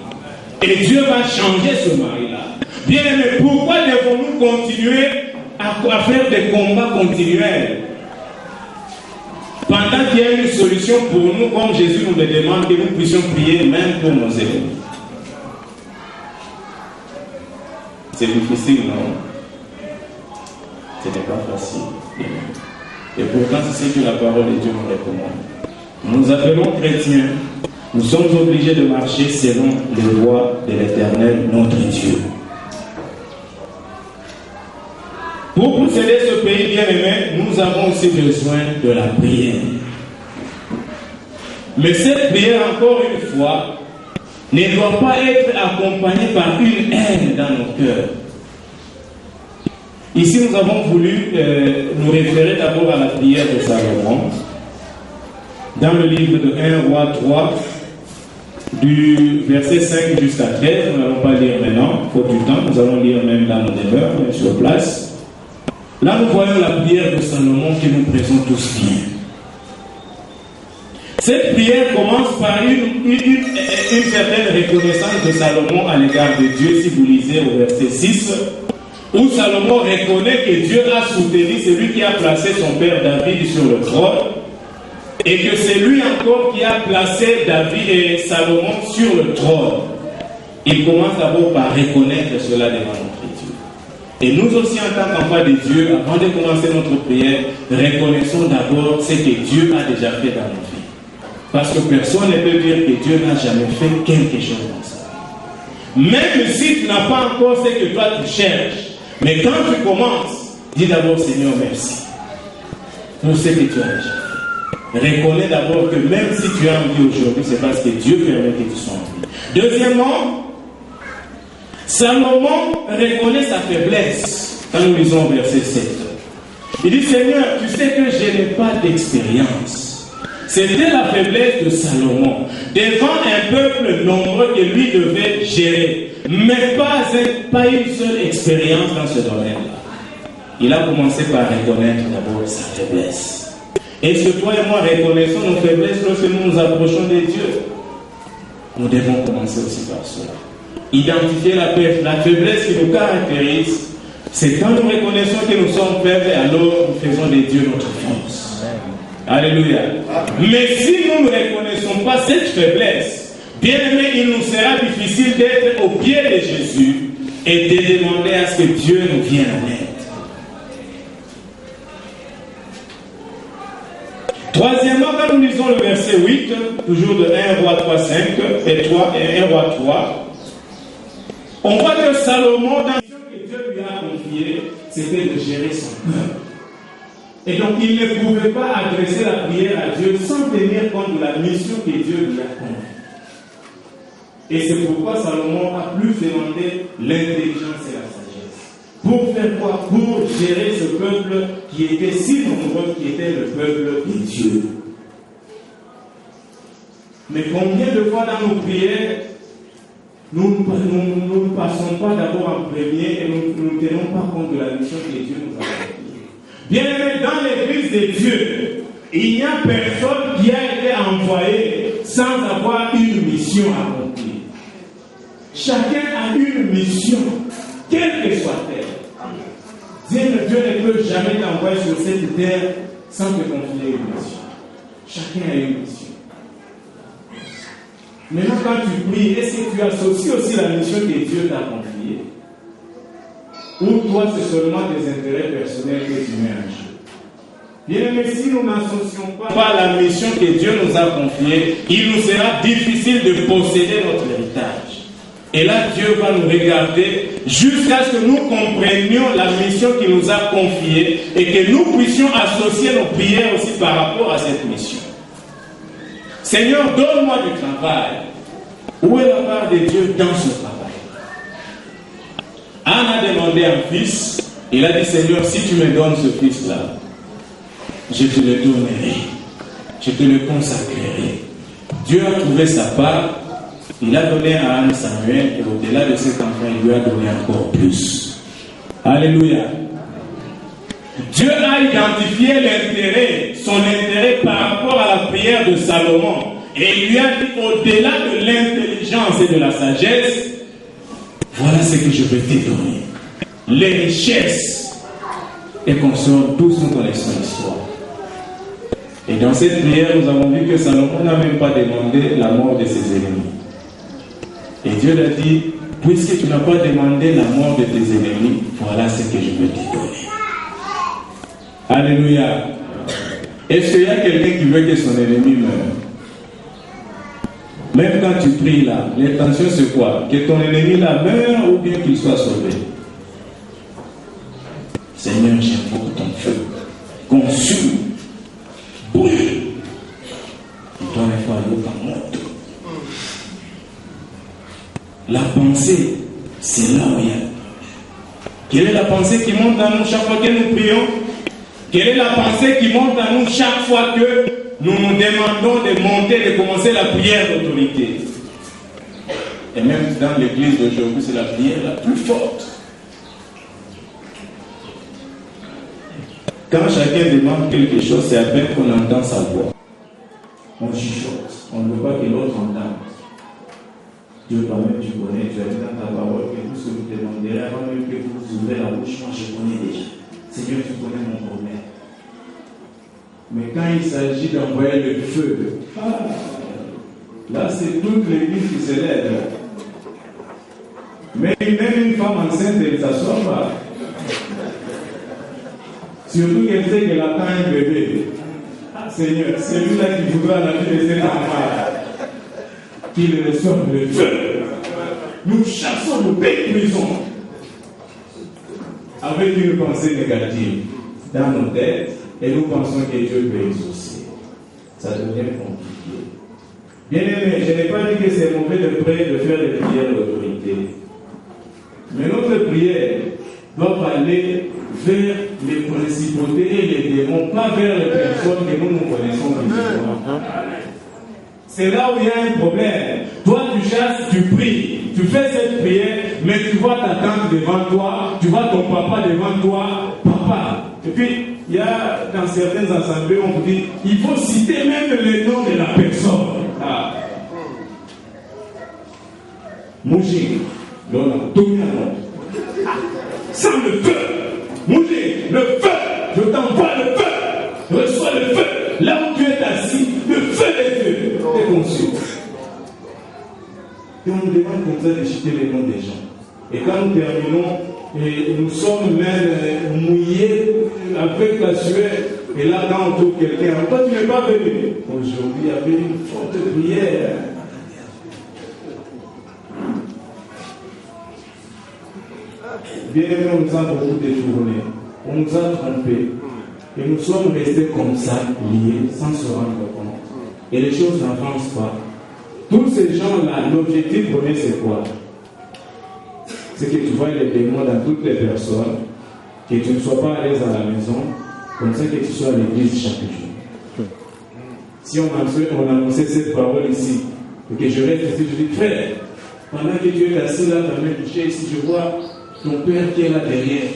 Speaker 1: Et Dieu va changer ce mari-là. Bien aimé, pourquoi devons-nous continuer à faire des combats continuels pendant qu'il y a une solution pour nous, comme Jésus nous le demande, que nous puissions prier même pour nos ennemis? C'est difficile, non? Ce n'est pas facile. Et pourtant, c'est ce que la parole de Dieu nous recommande. Nous appelons chrétiens, nous sommes obligés de marcher selon les voies de l'Éternel, notre Dieu. Pour posséder ce pays bien-aimé, nous avons aussi besoin de la prière. Mais cette prière, encore une fois, ne doit pas être accompagnée par une haine dans nos cœurs. Ici, nous avons voulu nous référer d'abord à la prière de Salomon. Dans le livre de 1 Roi 3, du verset 5 jusqu'à 13, nous n'allons pas lire maintenant, faute du temps, nous allons lire même dans nos demeures, même sur place. Là, nous voyons la prière de Salomon qui nous présente tous bien. Cette prière commence par une certaine reconnaissance de Salomon à l'égard de Dieu, si vous lisez au verset 6, où Salomon reconnaît que Dieu a soutenu celui qui a placé son père David sur le trône, et que c'est lui encore qui a placé David et Salomon sur le trône. Il commence d'abord par reconnaître cela devant notre Dieu. Et nous aussi, en tant qu'enfants de Dieu, avant de commencer notre prière, reconnaissons d'abord ce que Dieu a déjà fait dans nos vies. Parce que personne ne peut dire que Dieu n'a jamais fait quelque chose dans ça. Même si tu n'as pas encore ce que toi tu cherches, mais quand tu commences, dis d'abord Seigneur merci pour ce que tu as déjà fait. Reconnais d'abord que même si tu as envie aujourd'hui, c'est parce que Dieu permet que tu sois en vie. Deuxièmement, Salomon reconnaît sa faiblesse quand nous lisons verset 7. Il dit Seigneur, tu sais que je n'ai pas d'expérience. C'était la faiblesse de Salomon devant un peuple nombreux que lui devait gérer, mais pas une seule expérience dans ce domaine-là. Il a commencé par reconnaître d'abord sa faiblesse. Est-ce que toi et moi reconnaissons nos faiblesses lorsque nous nous approchons de Dieu? Nous devons commencer aussi par cela. identifier la faiblesse qui nous caractérise. C'est quand nous reconnaissons que nous sommes faibles, alors nous faisons de Dieu notre force. Alléluia. Mais si nous ne reconnaissons pas cette faiblesse, bien aimé, il nous sera difficile d'être au pied de Jésus et de demander à ce que Dieu nous vienne en aide. Troisièmement, quand nous lisons le verset 8, toujours de 1 Roi 3, 5 et 1 Roi 3, on voit que Salomon, dans la mission que Dieu lui a confiée, c'était de gérer son peuple. Et donc, il ne pouvait pas adresser la prière à Dieu sans tenir compte de la mission que Dieu lui a confiée. Et c'est pourquoi Salomon a plus demandé l'intelligence et la sagesse. Pour faire quoi? Pour gérer ce peuple qui était si nombreux, qui était le peuple de Dieu. Mais combien de fois dans nos prières, nous ne passons pas d'abord en premier et nous ne tenons pas compte de la mission que Dieu nous a confiée. Bien aimé, dans l'église de Dieu, il n'y a personne qui a été envoyé sans avoir une mission à accomplir. Chacun a une mission, quelle que soit-elle. Dieu ne peut jamais t'envoyer sur cette terre sans te confier une mission. Chacun a une mission. Maintenant, quand tu pries, est-ce que tu associes aussi la mission que Dieu t'a confiée? Ou toi, c'est seulement des intérêts personnels que tu mets en jeu? Bien, mais si nous n'associons pas la mission que Dieu nous a confiée, il nous sera difficile de posséder notre héritage. Et là, Dieu va nous regarder jusqu'à ce que nous comprenions la mission qu'il nous a confiée et que nous puissions associer nos prières aussi par rapport à cette mission. Seigneur, donne-moi du travail. Où est la part de Dieu dans ce travail? Anne a demandé un fils. Il a dit, Seigneur, si tu me donnes ce fils-là, je te le donnerai. Je te le consacrerai. Dieu a trouvé sa part. Il a donné à Anne Samuel et au-delà de cet enfant, il lui a donné encore plus. Alléluia. Dieu a identifié l'intérêt, son intérêt par rapport à la prière de Salomon. Et il lui a dit, au-delà de l'intelligence et de la sagesse, voilà ce que je vais te donner. Les richesses. Et consorts, tous nous connaissons l'histoire. Et dans cette prière, nous avons vu que Salomon n'a même pas demandé la mort de ses ennemis. Et Dieu lui a dit, puisque tu n'as pas demandé la mort de tes ennemis, voilà ce que je vais te donner. Alléluia. Est-ce qu'il y a quelqu'un qui veut que son ennemi meure? Même quand tu pries là, l'intention c'est quoi? Que ton ennemi là meure ou bien qu'il soit sauvé? Seigneur, j'invoque ton feu. Consume. Brûle. Et toi, il faut aller dans mon dos. La pensée, c'est là où il y a. Quelle est la pensée qui monte dans nous chaque fois que nous prions? Quelle est la pensée qui monte dans nous chaque fois que nous nous demandons de monter, de commencer la prière d'autorité? Et même dans l'église d'aujourd'hui, c'est la prière la plus forte. Quand chacun demande quelque chose, c'est à peine qu'on entend sa voix. On chuchote. On ne veut pas que l'autre entende. Dieu, toi-même, tu connais, tu as dit dans ta parole que tout ce que vous demanderez, avant même que vous ouvrez la bouche, moi je connais déjà. Seigneur, tu connais mon problème. Mais quand il s'agit d'envoyer le feu, là c'est toute l'église qui se lève. Mais même une femme enceinte, elle ne s'assoit pas. Surtout qu'elle sait qu'elle attend un bébé. Seigneur, celui-là qui voudra la vie de cet enfant, qu'il reçoive le feu. Nous chassons, nous détruisons avec une pensée négative dans nos têtes et nous pensons que Dieu peut exaucer. Ça devient compliqué. Bien aimé, je n'ai pas dit que c'est mauvais de prier, de faire des prières d'autorité. Mais notre prière doit aller vers les principautés et les démons, pas vers les personnes que nous connaissons physiquement. C'est là où il y a un problème. Toi, tu chasses, tu pries, tu fais cette prière, mais tu vois ta tante devant toi, tu vois ton papa devant toi, papa. Et puis, il y a dans certaines assemblées, on vous dit, il faut citer même le nom de la personne. Mougé, l'on a dominant. Sans le feu, Mougé, le feu, je t'envoie le feu, reçois le feu. Là où tu es assis, le feu de Dieu est conçu. Et on nous demande comme ça de citer les noms des gens. Et quand nous terminons, nous sommes même mouillés avec la sueur. Et là, quand on trouve quelqu'un, toi tu n'es pas venu. Aujourd'hui, il y avait une forte prière. Bien aimé, on nous a beaucoup détournés. On nous a trompés. Et nous sommes restés comme ça, liés, sans se rendre compte. Et les choses n'avancent pas. Tous ces gens-là, l'objectif premier, c'est quoi? C'est que tu vois les démons dans toutes les personnes, que tu ne sois pas à l'aise à la maison, comme ça que tu sois à l'église chaque jour. Si on annonçait cette parole ici, et que je reste ici, je dis, frère, pendant que tu es assis là, ta main touchée ici, je vois ton père qui est là derrière.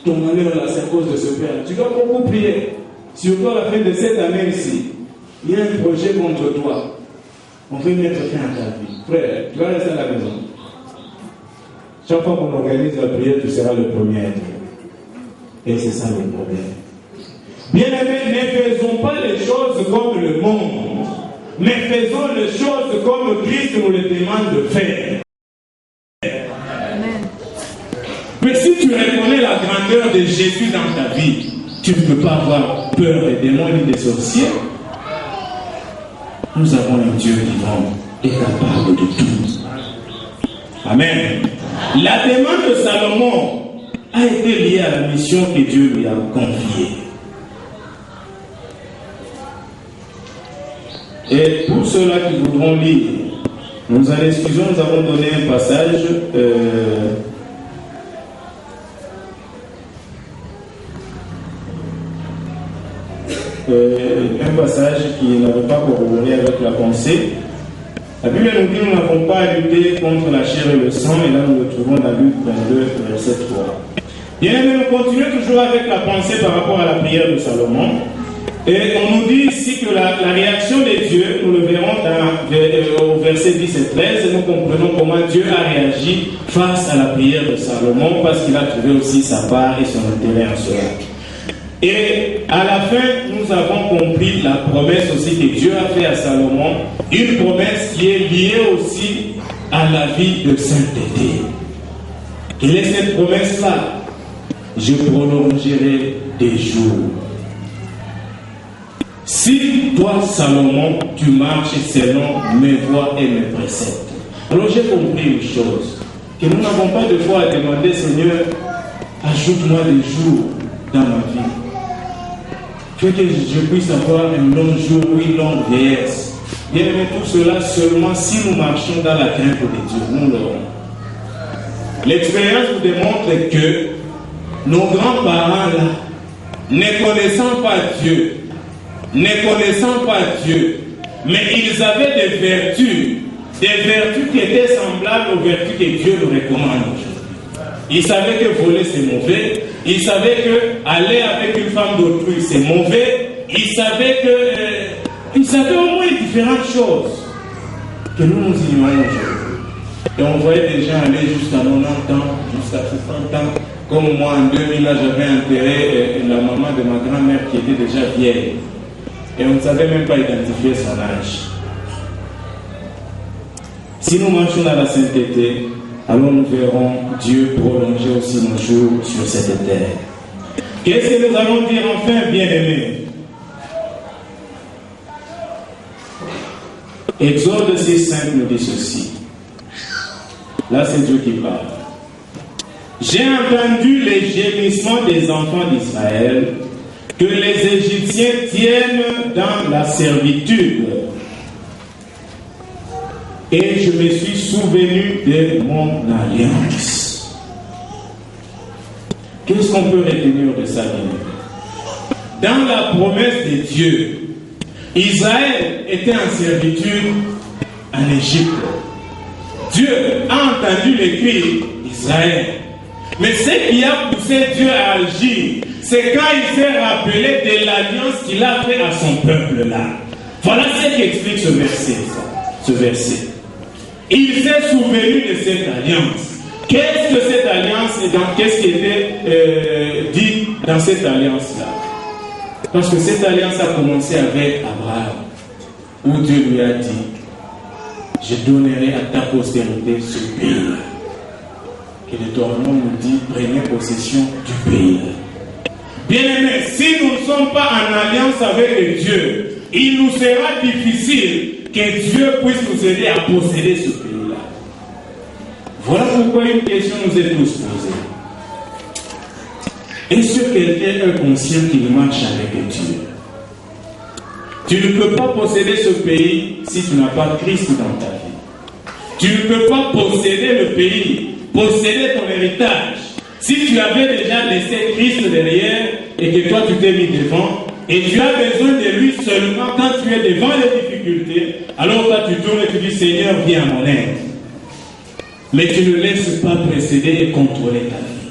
Speaker 1: Ton malheur là, c'est à cause de ce père. Tu dois beaucoup prier. Surtout à la fin de cette année ici, il y a un projet contre toi. On veut mettre fin à ta vie. Frère, tu vas rester à la maison. Chaque fois qu'on organise la prière, tu seras le premier à être. Et c'est ça le problème. Bien aimés, ne faisons pas les choses comme le monde, mais faisons les choses comme Christ nous les demande de faire. Amen. Mais si tu reconnais la grandeur de Jésus dans ta vie, tu ne peux pas avoir peur des démons ni des sorciers. Nous avons un Dieu vivant et capable de tout. Amen. La demande de Salomon a été liée à la mission que Dieu lui a confiée. Et pour ceux-là qui voudront lire, nous en excusons, nous avons donné un passage. Un passage qui n'avait pas corroboré avec la pensée. La Bible nous dit que nous n'avons pas à lutter contre la chair et le sang, et là nous le trouvons dans Luc 22, verset 3. Bien aimé, nous continuons toujours avec la pensée par rapport à la prière de Salomon. Et on nous dit ici que la réaction de Dieu, nous le verrons au verset 10 et 13, et nous comprenons comment Dieu a réagi face à la prière de Salomon, parce qu'il a trouvé aussi sa part et son intérêt en cela. Et à la fin, nous avons compris la promesse aussi que Dieu a fait à Salomon, une promesse qui est liée aussi à la vie de sainteté. Quelle est cette promesse-là? Je prolongerai tes jours. Si toi, Salomon, tu marches selon mes voies et mes préceptes. Alors j'ai compris une chose, que nous n'avons pas de foi à demander, Seigneur, ajoute-moi des jours dans ma vie. Fais que je puisse avoir un long jour ou une longue vieillesse. Bien aimé, tout cela seulement si nous marchons dans la crainte de Dieu, nous l'aurons. L'expérience nous démontre que nos grands-parents là, ne connaissant pas Dieu, mais ils avaient des vertus qui étaient semblables aux vertus que Dieu nous recommande aujourd'hui. Ils savaient que voler c'est mauvais, ils savaient que aller avec une femme d'autrui c'est mauvais, ils savaient au moins différentes choses que nous ignorons aujourd'hui. Et on voyait des gens aller jusqu'à 90 ans, jusqu'à 60 ans, comme moi en 2000 là j'avais enterré la maman de ma grand-mère qui était déjà vieille. Et on ne savait même pas identifier son âge. Si nous marchons dans la sainteté, alors nous verrons Dieu prolonger aussi nos jours sur cette terre. Qu'est-ce que nous allons dire enfin, bien-aimés? Exode 6:5 nous dit ceci. Là, c'est Dieu qui parle. J'ai entendu les gémissements des enfants d'Israël que les Égyptiens tiennent dans la servitude. Et je me suis souvenu de mon alliance. Qu'est-ce qu'on peut retenir de ça? Dans la promesse de Dieu, Israël était en servitude en Égypte. Dieu a entendu les cris d'Israël. Mais ce qui a poussé Dieu à agir, c'est quand il s'est rappelé de l'alliance qu'il a fait à son peuple là. Voilà ce qui explique ce verset. il s'est souvenu de cette alliance. Qu'est-ce que cette alliance et qu'est-ce qui était dit dans cette alliance-là? Parce que cette alliance a commencé avec Abraham, où Dieu lui a dit, je donnerai à ta postérité ce pays. Et le Torah nous dit, prenez possession du pays. Bien-aimés, si nous ne sommes pas en alliance avec Dieu, il nous sera difficile que Dieu puisse nous aider à posséder ce pays-là. Voilà pourquoi une question nous est tous posée. Est-ce que quelqu'un est conscient qu'il marche avec Dieu? Tu ne peux pas posséder ce pays si tu n'as pas Christ dans ta vie. Tu ne peux pas posséder le pays, posséder ton héritage, si tu avais déjà laissé Christ derrière et que toi tu t'es mis devant, et tu as besoin de lui seulement quand tu es devant les difficultés, alors toi tu tournes et tu dis, Seigneur, viens à mon aide. Mais tu ne laisses pas précéder et contrôler ta vie.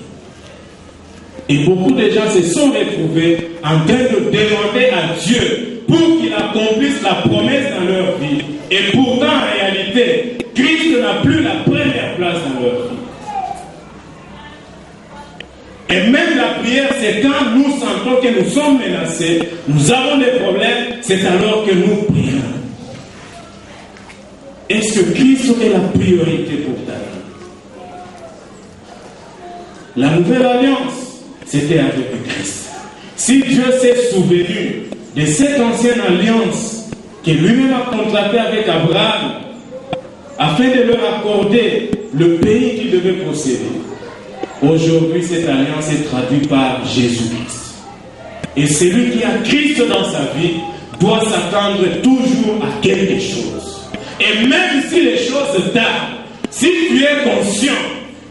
Speaker 1: Et beaucoup de gens se sont retrouvés en train de demander à Dieu pour qu'il accomplisse la promesse dans leur vie. Et pourtant, en réalité, Christ n'a plus la première place dans leur vie. Et même la prière, c'est quand nous sentons que nous sommes menacés, nous avons des problèmes, c'est alors que nous prions. Est-ce que Christ est la priorité pour ta vie? La nouvelle alliance, c'était avec Christ. Si Dieu s'est souvenu de cette ancienne alliance que lui-même a contractée avec Abraham, afin de leur accorder le pays qu'il devait posséder, aujourd'hui, cette alliance est traduite par Jésus-Christ. Et celui qui a Christ dans sa vie doit s'attendre toujours à quelque chose. Et même si les choses tardent, si tu es conscient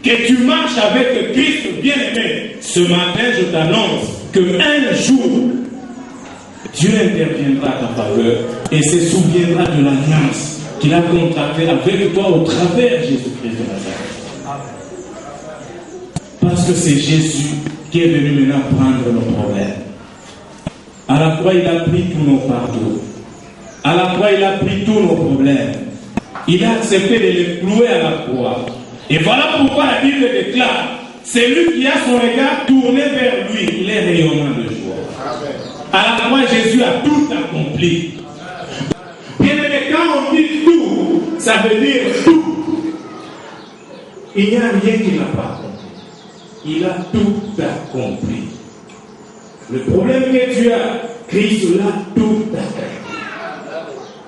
Speaker 1: que tu marches avec Christ bien-aimé, ce matin, je t'annonce qu'un jour, Dieu interviendra à ta faveur et se souviendra de l'alliance qu'il a contractée avec toi au travers de Jésus-Christ de Nazareth. Parce que c'est Jésus qui est venu maintenant prendre nos problèmes. À la croix, il a pris tous nos fardeaux. À la croix, il a pris tous nos problèmes. Il a accepté de les clouer à la croix. Et voilà pourquoi la Bible déclare, celui qui a son regard tourné vers lui, il est rayonnant de joie. À la croix, Jésus a tout accompli. Bien aimé, quand on dit tout, ça veut dire tout. Il n'y a rien qui n'a pas accompli. Il a tout accompli. Le problème que tu as, Christ l'a tout accompli.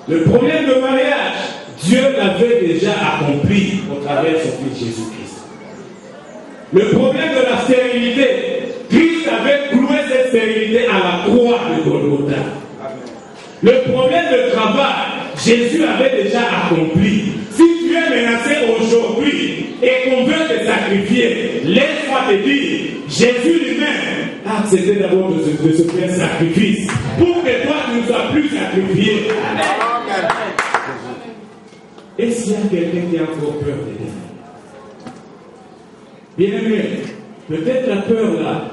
Speaker 1: Le problème de mariage, Dieu l'avait déjà accompli au travers de son Fils Jésus-Christ. Le problème de la stérilité, Christ avait cloué cette stérilité à la croix de Golgotha. Le problème de travail, Jésus avait déjà accompli. Si tu es menacé aujourd'hui et qu'on veut te sacrifier, laisse-moi te dire, Jésus lui-même a accepté d'abord de se faire sacrifice pour que toi tu ne sois plus sacrifié. Est-ce qu'il y a quelqu'un qui a encore peur de Dieu? Bien-aimé, peut-être la peur là,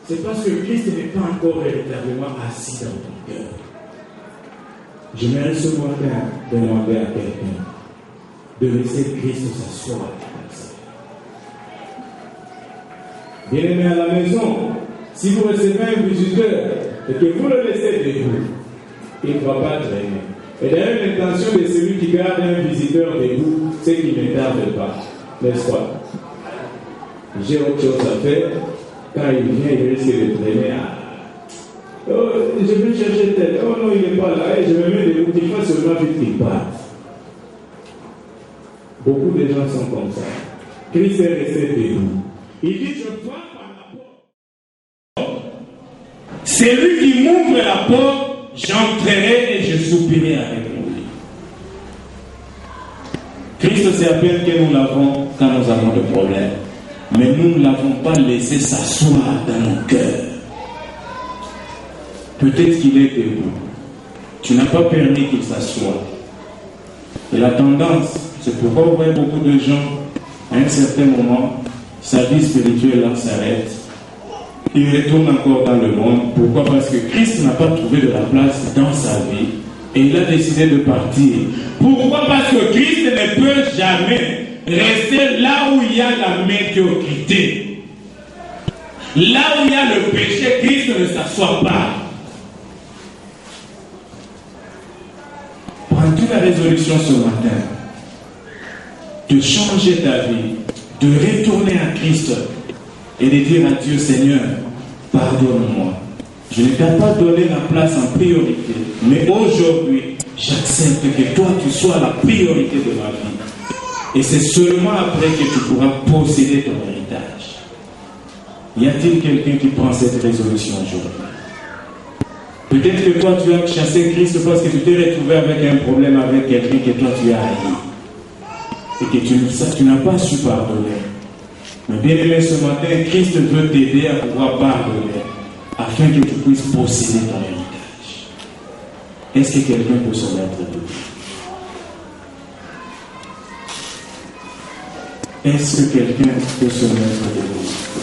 Speaker 1: c'est parce que Christ n'est pas encore véritablement assis dans ton cœur. J'aimerais ce matin demander à quelqu'un de laisser Christ s'asseoir comme ça. Bien-aimé à la maison, si vous recevez un visiteur et que vous le laissez debout, il ne va pas traîner. Et d'ailleurs, l'intention de celui qui garde un visiteur debout, c'est qu'il ne tarde pas. N'est-ce pas? J'ai autre chose à faire. Quand il vient, il risque de traîner. Oh, je vais chercher tel. Oh non, il n'est pas là. Et je me mets debout. Il faut seulement vite qu'il parte. Beaucoup de gens sont comme ça. Christ est resté debout. Il dit, je vois par la porte. C'est lui qui m'ouvre la porte. J'entrerai et je soupirai avec lui. Christ, c'est à peine que nous l'avons quand nous avons des problèmes. Mais nous ne l'avons pas laissé s'asseoir dans nos cœurs. Peut-être qu'il est debout. Tu n'as pas permis qu'il s'assoie. Et la tendance, c'est pourquoi vous voyez beaucoup de gens, à un certain moment, sa vie spirituelle là s'arrête. Il retourne encore dans le monde. Pourquoi? Parce que Christ n'a pas trouvé de la place dans sa vie Et il a décidé de partir. Pourquoi? Parce que Christ ne peut jamais rester là où il y a la médiocrité. Là où il y a le péché, Christ ne s'assoit pas. Prends-tu la résolution ce matin de changer ta vie, de retourner à Christ et de dire à Dieu, Seigneur, pardonne-moi. Je ne t'ai pas donné la place en priorité, mais aujourd'hui, j'accepte que toi, tu sois la priorité de ma vie. Et c'est seulement après que tu pourras posséder ton héritage. Y a-t-il quelqu'un qui prend cette résolution aujourd'hui? Peut-être que toi, tu as chassé Christ parce que tu t'es retrouvé avec un problème avec quelqu'un que toi, tu as haï. Et que tu n'as pas su pardonner. Mais bien aimé, ce matin, Christ veut t'aider à pouvoir pardonner, afin que tu puisses posséder ton héritage. Est-ce que quelqu'un peut se mettre debout? Est-ce que quelqu'un peut se mettre debout?